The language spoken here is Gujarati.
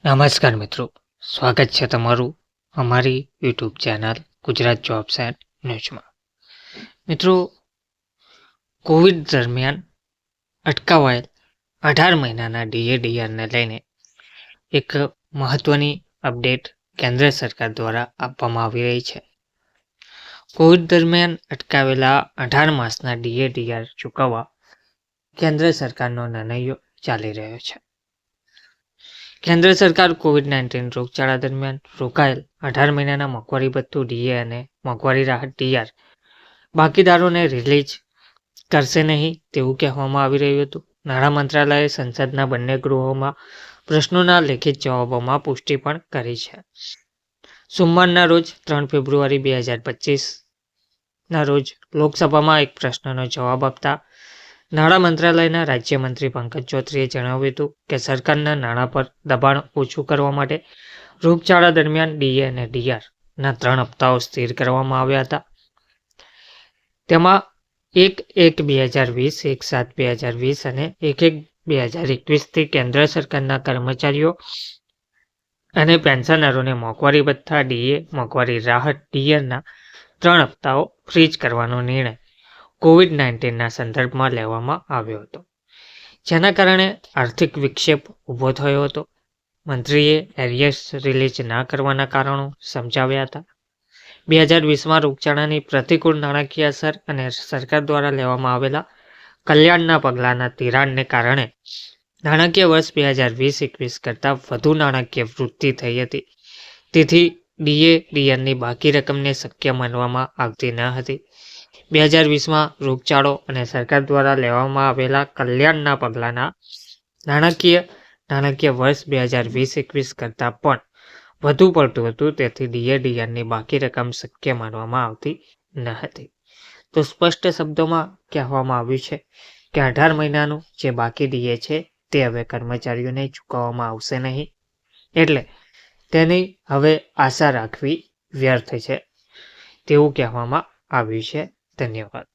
નમસ્કાર મિત્રો, સ્વાગત છે તમારું અમારી YouTube channel Gujarat jobs and ન્યૂઝમાં. મિત્રો, કોવિડ દરમિયાન અટકાવાયેલ 18 મહિનાના ડીએડીઆરને લઈને એક મહત્વની અપડેટ કેન્દ્ર સરકાર દ્વારા આપવામાં આવી રહી છે. કોવિડ દરમિયાન અટકાવેલા 18 માસના ડીએડીઆર ચૂકવવા કેન્દ્ર સરકારનો નિર્ણય ચાલી રહ્યો છે. કેન્દ્ર સરકાર કોવિડ-19 રોગચાળા દરમિયાન રોકાયેલ 18 મહિનાના મોંઘવારી ભથ્થું ડીએ અને મોંઘવારી રાહત ડીઆર બાકીદારોને રિલીઝ કરશે નહીં તેવું કહેવામાં આવી રહ્યું હતું. નાણાં મંત્રાલયે સંસદના બંને ગૃહોમાં પ્રશ્નોના લેખિત જવાબોમાં પુષ્ટિ પણ કરી છે. સોમવારના રોજ 3 ફેબ્રુઆરી 2025ના રોજ લોકસભામાં એક પ્રશ્નનો જવાબ આપતા નાણાં મંત્રાલયના રાજ્યમંત્રી પંકજ ચૌધરીએ જણાવ્યું હતું કે સરકારના નાણાં પર દબાણ ઓછું કરવા માટે રોગચાળા દરમિયાન ડીએ અને ડીઆરના 3 હપ્તાઓ સ્થિર કરવામાં આવ્યા હતા. તેમાં 1/1/2020, 1/7/2020 અને 1/1/2021થી કેન્દ્ર સરકારના કર્મચારીઓ અને પેન્શનરોને મોંઘવારી ભથ્થા ડીએ, મોંઘવારી રાહત ડીઆરના 3 હપ્તાઓ ફ્રીઝ કરવાનો નિર્ણય કોવિડ-19ના સંદર્ભમાં લેવામાં આવ્યો હતો, જેના કારણે આર્થિક વિક્ષેપ ઊભો થયો હતો. મંત્રીએ એરિયર્સ રિલીઝ ના કરવાના કારણો સમજાવ્યા હતા. 2020માં રોગચાળાની પ્રતિકૂળ નાણાકીય અસર અને સરકાર દ્વારા લેવામાં આવેલા કલ્યાણના પગલાંના ધિરાણને કારણે નાણાકીય વર્ષ 2020-21 કરતાં વધુ નાણાકીય વૃદ્ધિ થઈ હતી. તેથી ડીએડીઆરની બાકી રકમને શક્ય માનવામાં આવતી ન હતી. 2020માં રોગચાળો અને સરકાર દ્વારા લેવામાં આવેલા કલ્યાણના પગલાંના નાણાકીય વર્ષ 2020-21 કરતાં પણ વધુ પડતું હતું. તેથી ડીએડીઆરની બાકી રકમ શક્ય માનવામાં આવતી ન હતી. તો સ્પષ્ટ શબ્દોમાં કહેવામાં આવ્યું છે કે 18 મહિનાનું જે બાકી ડીએ છે તે હવે કર્મચારીઓને ચૂકવવામાં આવશે નહીં. એટલે તેની હવે આશા રાખવી વ્યર્થ છે તેવું કહેવામાં આવ્યું છે. ધન્યવાદ.